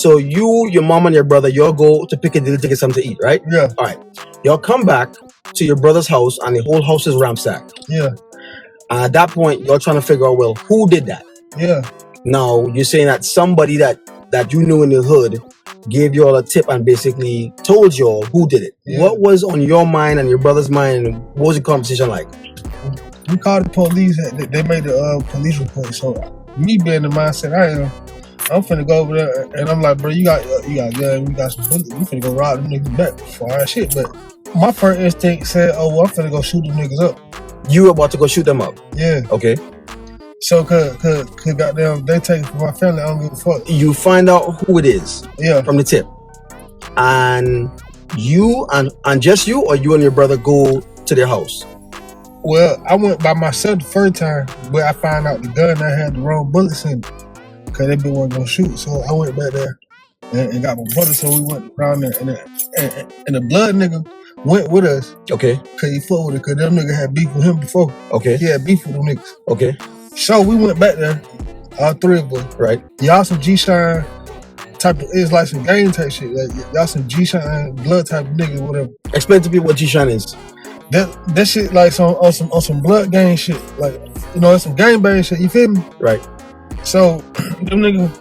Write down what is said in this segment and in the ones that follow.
So you, your mom, and your brother, y'all go to Piccadilly to get something to eat, right? Yeah. All right. Y'all come back to your brother's house, and the whole house is ransacked. Yeah. And at that point, you're trying to figure out, well, who did that? Yeah. Now, you're saying that somebody that you knew in the hood gave you all a tip and basically told you all who did it. Yeah. What was on your mind and your brother's mind? And what was the conversation like? We called the police. They made the police report. So me being the mindset I am, I'm finna go over there and I'm like, bro, you got gun, we got some bullets. We finna go rob them niggas back for our shit. But my first instinct said, oh, well, I'm finna go shoot them niggas up. You were about to go shoot them up? Yeah. Okay. So, cause goddamn, they take it from my family. I don't give a fuck. You find out who it is. Yeah. From the tip. And you and just you, or you and your brother go to their house? Well, I went by myself the first time, but I found out the gun I had the wrong bullets in it. Cause they wasn't gonna shoot. So I went back there and got my brother. So we went around there, and the blood nigga went with us. Okay. Cause he fought with it. Cause them niggas had beef with him before. Okay. He had beef with them niggas. Okay. So we went back there, all three of us. Right. Y'all some G-Shine type of, it's like some gang type shit. Like y'all some G-Shine blood type of nigga, whatever. Explain to people what G-Shine is. That shit like on some blood gang shit. Like, you know, it's some gang bang shit, you feel me? Right. So them niggas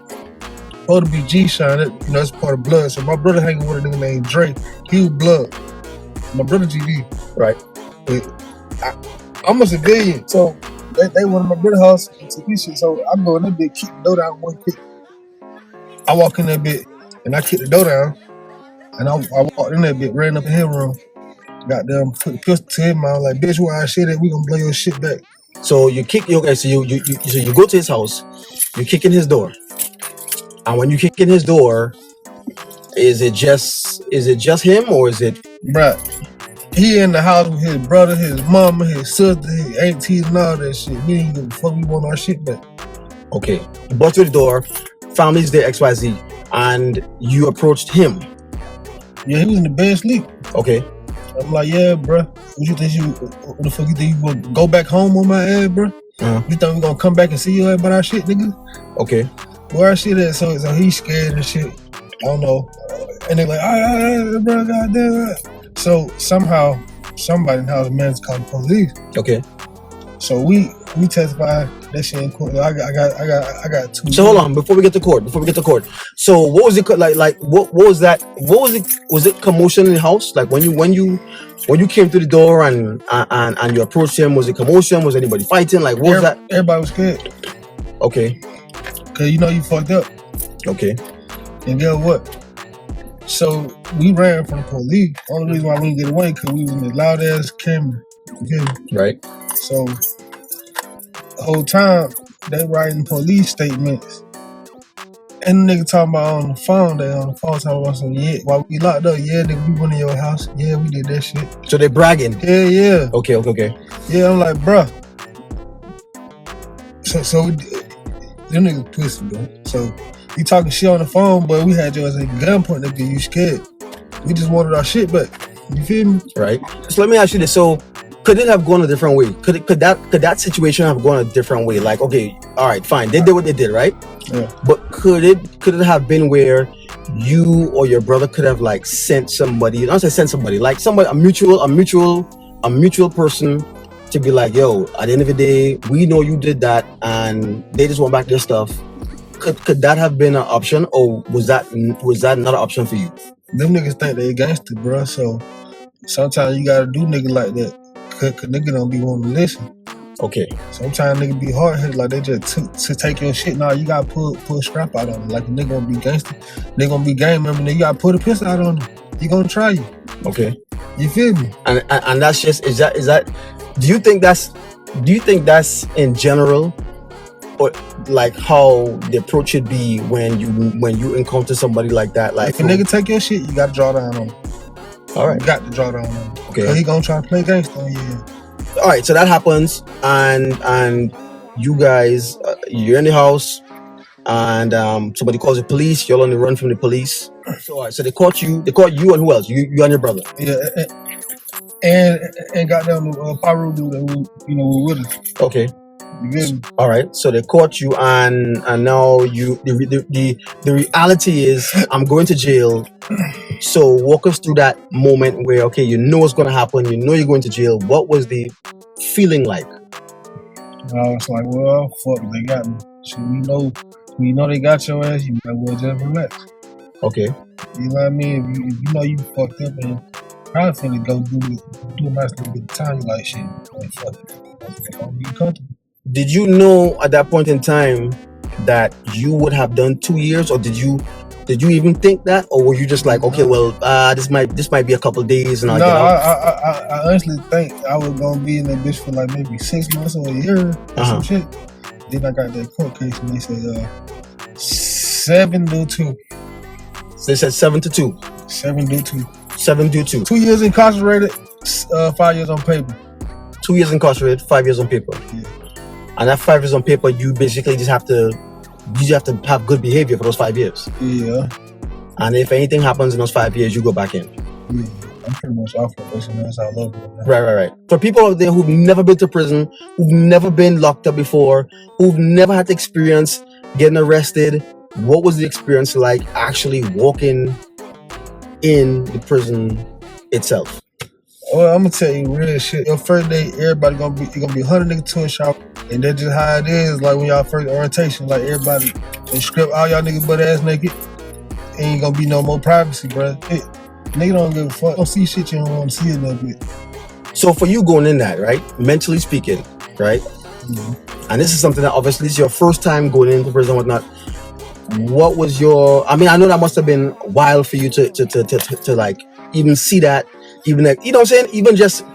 supposed to be G-Shine, you know, it's part of blood. So my brother hanging with a nigga named Dre. He was blood. My brother GD. Right. But I'm a civilian, so they went to my brother's house and took this shit. So I go in that bitch, kick the door down one kick. I walk in that bitch and I kick the door down, and I walked in that bitch, ran up in his room, goddamn, put the pistol to him. I was like, bitch, where our shit at? We gonna blow your shit back. So you kick, okay, so you go to his house, you kick in his door, and when you kick in his door, is it just him, or is it? Bruh, he in the house with his brother, his mama, his sister, his aunties, and all that shit. We ain't give a fuck. We want our shit back. Okay, you bust through the door, family's there, XYZ, and you approached him. Yeah, he was in the bed asleep. Okay. I'm like, yeah, bruh. What the fuck you think you gonna go back home on my ass, bruh? You think we gonna come back and see you about our shit, nigga? Okay. Where our shit at? So he's scared and shit. I don't know. And they like, all right, bro, goddamn. So somehow somebody in the house managed to call the police. Okay. So we testified that shit in court. I got two. So hold on, before we get to court. So what was it like? What was that? What was it? Was it commotion in the house? Like when you came through the door and you approached him, was it commotion? Was anybody fighting? Like what was that? Everybody was scared. Okay. Cause you know you fucked up. Okay. And guess what? So we ran from the police. Only reason why we didn't get away because we was in the loud ass camera. Okay. Right. So the whole time they writing police statements. And the nigga talking about on the phone talking about some, yeah, while we locked up, yeah, nigga, we went to your house. Yeah, we did that shit. So they bragging. Yeah. Okay. Yeah, I'm like, bruh. So them niggas twisted, bro. So you talking shit on the phone, but we had you as a gunpoint, nigga, you scared. We just wanted our shit back. You feel me? Right. So let me ask you this. So could it have gone a different way? Could that situation have gone a different way? Like, okay, all right, fine. They did what they did, right? Yeah. But could it have been where you or your brother could have like sent somebody, not say sent somebody, like somebody, a mutual person to be like, yo, at the end of the day, we know you did that and they just want back their stuff. Could that have been an option, or was that not an option for you? Them niggas think they gangster, bro. So sometimes you gotta do nigga like that. Cause nigga don't be wanting to listen. Okay. Sometimes nigga be hard headed, like they just to take your shit. Nah, you gotta pull a scrap out on them. Like a nigga gonna be gangster, they gonna be gang member. Then you gotta put a pistol out on them. He gonna try you. Okay. You feel me? And that's just is that? Do you think that's in general, or like how the approach should be when you encounter somebody like that? Like if a nigga take your shit, you gotta draw down on him. All right. You got to draw down on him. Okay. Cause he gonna try to play gangster on you. All right, so that happens, and you guys, you're in the house, and somebody calls the police. You're on the run from the police. So, all right, so they caught you, and who else? You and your brother. Yeah, and got down to Paru dude that we with us. Okay. You get me? All right, so they caught you, and now the reality is I'm going to jail. So walk us through that moment where okay, you know what's going to happen, you know you're going to jail. What was the feeling like? And I was like, well, fuck, they got me. So we know they got your ass. You might well just relax. Okay, You know what I mean? If you know you fucked up and probably finna go do a nice little bit of time, you like shit. Like, fuck it. It's gonna be comfortable. did you know at that point in time that you would have done 2 years, or did you even think that, or were you just like, okay, well, this might be a couple of days and I'll No, get out? I honestly think I was gonna be in that bitch for like maybe 6 months or a year or some shit. Then I got that court case and they said 7 due 2. They said 7 to 2. 7 due 2. 7 due 2. 2 years incarcerated, 5 years on paper. 2 years incarcerated, 5 years on paper. Yeah. And that 5 years on paper, you basically just have to have good behavior for those 5 years. Yeah. And if anything happens in those 5 years, you go back in. Yeah. I'm pretty much off probation. That's how I love it. Right. For people out there who've never been to prison, who've never been locked up before, who've never had to experience getting arrested, what was the experience like actually walking in the prison itself? Well, I'm gonna tell you real shit. Your first day, everybody gonna be 100 niggas to a shop, and that's just how it is. Like when y'all first orientation, like everybody, they strip all y'all niggas butt ass naked. Ain't gonna be no more privacy, bro. Nigga don't give a fuck. Don't see shit you don't want to see in that bitch. So for you going in that, right, mentally speaking, right, and this is something that obviously is your first time going into prison and whatnot. What was your? I mean, I know that must have been wild for you to like even see that, even like, you know what I'm saying, even just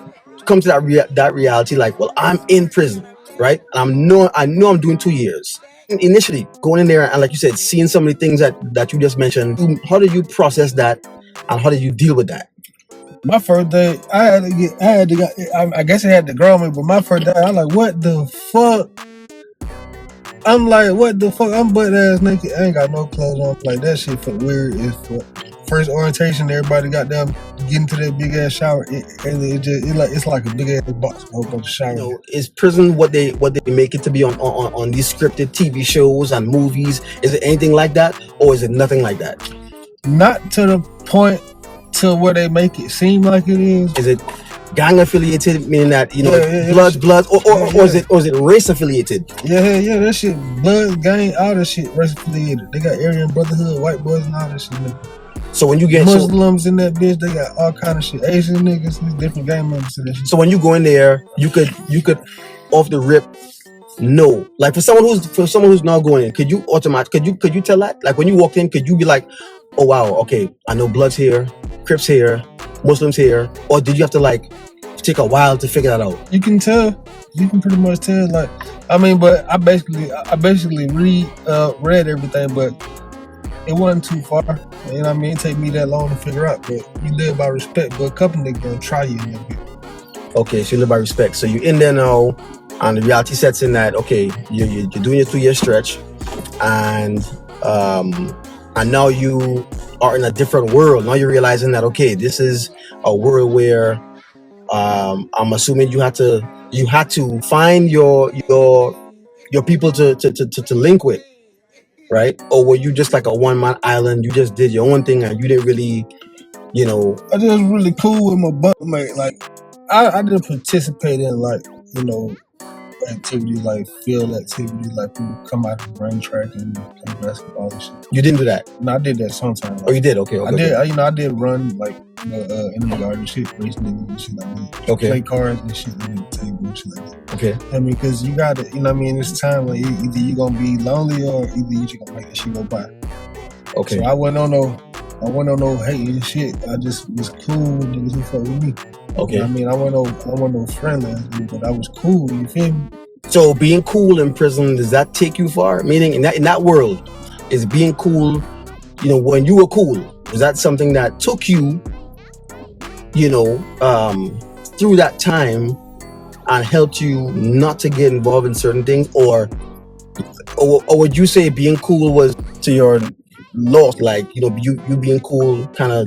come to that reality. Like, well, I'm in prison, right? And I know I'm doing 2 years. Initially going in there and like you said, seeing so many things that you just mentioned. How did you process that, and how did you deal with that? My first day, I guess it had to grow me, but my first day, I like, what the fuck? I'm like, what the fuck? I'm butt ass naked. I ain't got no clothes on. Like, that shit felt weird as fuck. First orientation, everybody got them getting to that big ass shower. It's like a big ass box, a whole bunch of showers. You know, is prison what they make it to be on these scripted TV shows and movies? Is it anything like that, or is it nothing like that? Not to the point to where they make it seem like it is. Is it gang affiliated, meaning that, you know, blood, or is it race affiliated? Yeah, that shit, blood, gang, all that shit race affiliated. They got Aryan Brotherhood, white boys, and all that shit. So when you get Muslims in that bitch, they got all kind of shit. Asian niggas, different gang members in that shit. So when you go in there, you could off the rip know. Like for someone who's not going in, could you tell that? Like when you walked in, could you be like, oh wow, okay, I know Bloods here, Crips here, Muslims here, or did you have to like take a while to figure that out? You can tell. You can pretty much tell. Like, I mean, but I basically read everything, but it wasn't too far. You know what I mean? It take me that long to figure out, but you live by respect. But a couple niggas gonna try you in that bit. Okay, so you live by respect. So you're in there now, and the reality sets in that okay, you're doing your 2-year stretch, and now you are in a different world. Now you're realizing that okay, this is a world where I'm assuming you had to find your people to link with, right? Or were you just like a one-man island? You just did your own thing and you didn't really, you know. I just really cool with my bunkmate. Like I didn't participate in like, you know, activities like field activities, like people come out and run track and play basketball and shit. You didn't do that? No, I did that sometimes. Oh, you did? Okay. I did run like in the garden shit, racing and shit like that. Okay. Play cards and shit like that, table and shit like that. Okay. I mean, because you gotta, you know what I mean, it's time like either you gonna be lonely or either you just gonna make that shit go by. Okay. So I wasn't on no hating shit. I just was cool with niggas who fuck with me. Okay. You know what I mean, I wasn't no friendly, but I was cool. You feel me? So being cool in prison, does that take you far? Meaning in that world, is being cool, you know, when you were cool, is that something that took you, you know, through that time and helped you not to get involved in certain things, or would you say being cool was to your loss? Like, you know, you being cool kind of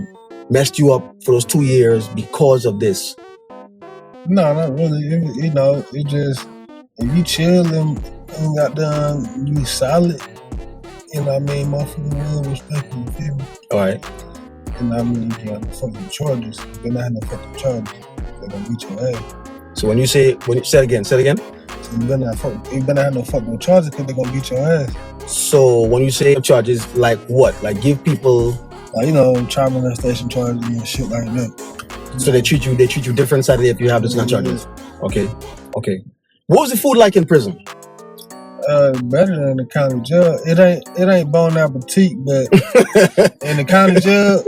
messed you up for those 2 years because of this? No, not really. You know, it just, if you chill and got done, you solid. You know what I mean? Motherfucker will respect you. You feel me? All right. You know what I mean? You got no fucking charges. If they're not having no fucking charges, they're gonna beat your ass. So when you say it again. So you better not have no fucking charges because they're gonna beat your ass. So when you say charges, like what? Like give people, like, child molestation charges and shit like that. So they treat you different Saturday if you have this kind of charges. Okay. What was the food like in prison? Better than the county jail. It ain't bon appetit, but in the county jail,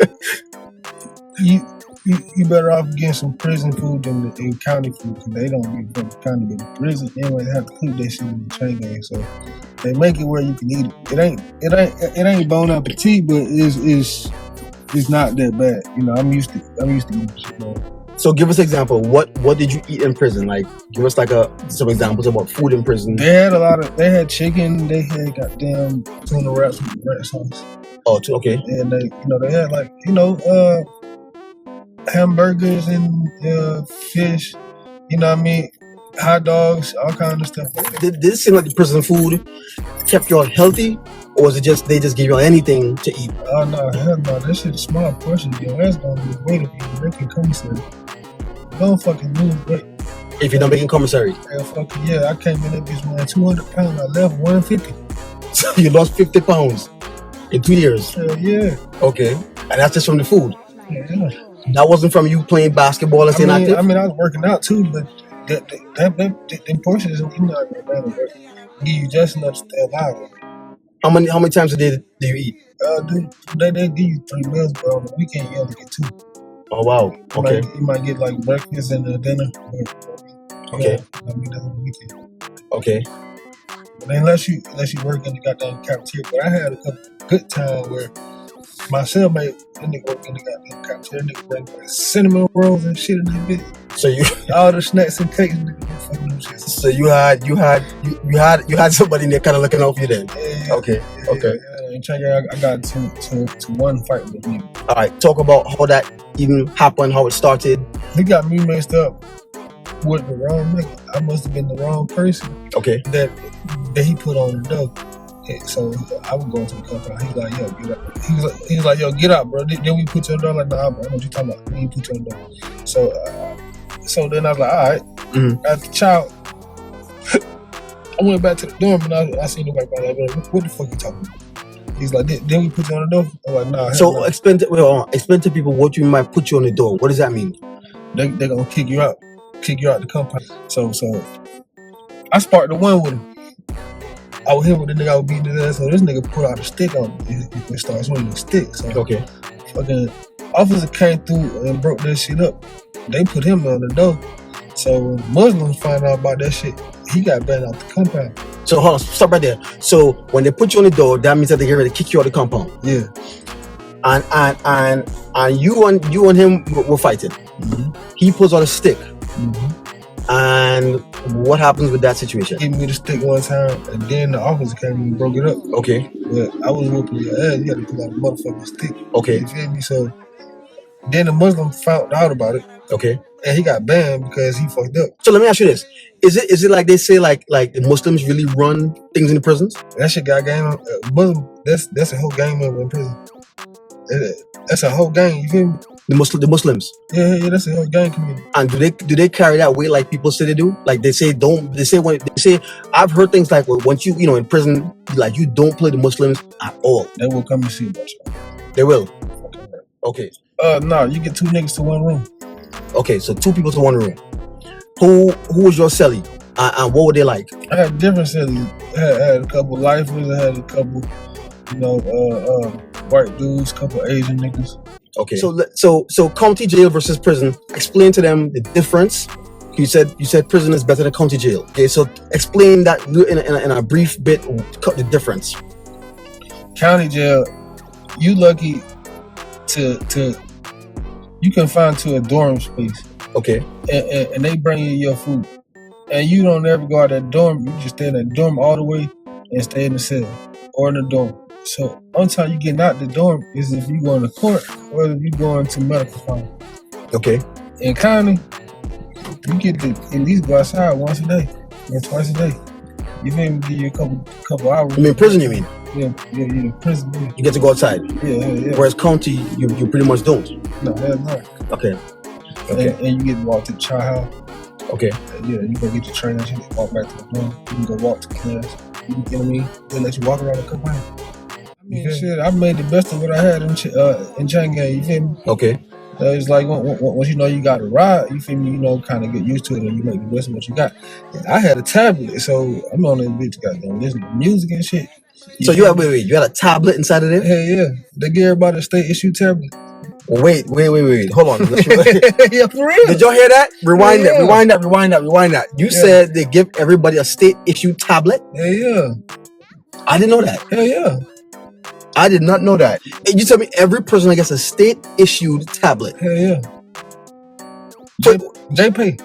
you better off getting some prison food than the county food because they don't give from the county, but the prison anyway they have to cook that shit in the train game, so they make it where you can eat it. It ain't bon appetit, but it's not that bad. I'm used to eating shit, man. So give us an example. What did you eat in prison? Like give us like some examples about food in prison. They had chicken, they had goddamn tuna wraps with rat sauce. Oh, okay. And they had like, hamburgers and fish, you know what I mean? Hot dogs, all kinds of stuff. Did it seem like the prison food kept you all healthy? Or was it just they just give you anything to eat? Oh no, hell no, that shit is small portion. Your ass gonna lose weight if you're making commissary. Don't fucking lose weight. If you're not making commissary? Hell fucking yeah, I came in that bitch man 200 pounds, I left 150. So you lost 50 pounds in 2 years? Hell yeah. Okay, and that's just from the food? Yeah. That wasn't from you playing basketball and staying active? I was working out too, but them portions, you're not gonna work. Give you just enough to stay alive. How many times a day do you eat? They give you 3 meals, but on the weekend you only get 2. Oh wow. Okay. You might get like breakfast and dinner. Okay. That's on the weekend. Okay. But unless you work in the goddamn cafeteria, but I had a couple good times where my cellmate, that nigga work in the goddamn cafeteria, nigga bring like cinnamon rolls and shit in that bitch. So you all the snacks and cakes, nigga, fucking them shit. So you had somebody in there kind of looking out for you then. Yeah, okay. I got to one fight with him. All right, talk about how that even happened, how it started. He got me mixed up with the wrong nigga. I must have been the wrong person. Okay. That he put on the dough. So I was going to the compound. He's like, yo, get out. He was like, yo, get out, bro. Then we put you on the dough. Like, nah, bro, I know what you talking about. We put you on the dough. So then I was like, all right. Mm-hmm. As a child, I went back to the dorm and I seen the white guy. Like, what the fuck you talking about? He's like, then we put you on the door? I'm like, nah. So explain to people what you might put you on the door. What does that mean? They gonna kick you out the compound. So I sparked the one with him. I was here with the nigga, I was beating his ass. So this nigga put out a stick on me. It starts swinging a stick. So okay. Fucking officer came through and broke that shit up. They put him on the door. So Muslims find out about that shit. He got banned out the compound. So hold on, stop right there. So when they put you on the door, that means that they get ready to kick you out of the compound. Yeah. And you and him were fighting. Mm-hmm. He pulls out a stick. Mm-hmm. And what happens with that situation? He gave me the stick one time, and then the officer came and broke it up. Okay. But I was whooping your ass. You had to pull out a motherfucking stick. Okay. You feel me? So then the Muslim found out about it. Okay. And he got banned because he fucked up. So let me ask you this: Is it like they say like the Muslims really run things in the prisons? That shit got game. Muslim. That's a whole game over in prison. That's a whole gang. You feel me? The Muslims. Yeah, that's a whole gang community. And do they carry that weight like people say they do? Like they say I've heard things like once you in prison, like you don't play the Muslims at all. They will come and see about you. They will. Okay. No, you get 2 niggas to 1 room. Okay, so 2 people to 1 room. Who was your cellie? And what were they like? I had different cellies. I had a couple lifers. I had a couple, white dudes, couple Asian niggas. Okay. So county jail versus prison. Explain to them the difference. You said prison is better than county jail. Okay, so explain that in a brief bit. Cut the difference. County jail, you lucky to you can find to a dorm space. Okay. And they bring you your food, and you don't ever go out that dorm. You just stay in that dorm all the way and stay in the cell or in the dorm. So only time you get out the dorm is if you going to court or if you going to medical farm. Okay. In county, you get to at least go outside once a day. Yeah, twice a day. You feel me? Give you a couple hours. I mean, prison, you mean? Yeah, prison. Yeah. You get to go outside. Yeah. Whereas county, you pretty much don't. No, hell no. Okay. And you get to walk to the child house. Okay. Yeah, you go get your train and shit, walk back to the dorm. You can go walk to class. You know what I mean? They let you walk around the compound. I mean, shit, I made the best of what I had in chain gang, you feel me? Okay. It's like once you know you got a ride, you feel me, you know, kind of get used to it and you make the best of what you got. And I had a tablet, so I'm on this bitch, goddamn, listening to music and shit. So you had you had a tablet inside of there? Hell yeah. They give everybody a state issue tablet. Wait. Hold on. Yeah, for real. Did y'all hear that? Rewind that. You said they give everybody a state issued tablet? Hell yeah. I didn't know that. Hell yeah. I did not know that. You tell me every person gets a state issued tablet. Hell yeah. JP.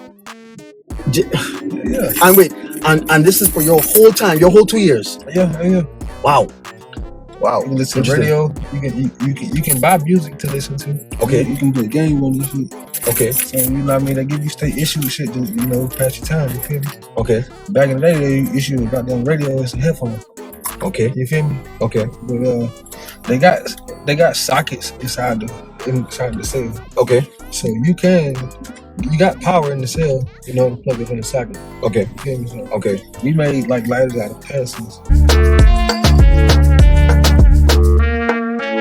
Yeah. And wait, and this is for your whole time, your whole 2 years. Yeah. Wow. You can listen to radio. You can buy music to listen to. Okay. You can do a game on this shit. Okay. So you know what I mean? They give you state issue shit to, you know, pass your time, you feel me? Okay. Back in the day they issued a goddamn radio and some headphones. Okay. You feel me? Okay. But they got sockets inside the cell. Okay. So you got power in the cell, you know, to plug it in the socket. Okay. You feel me? So okay. We made like lighters out of pencils.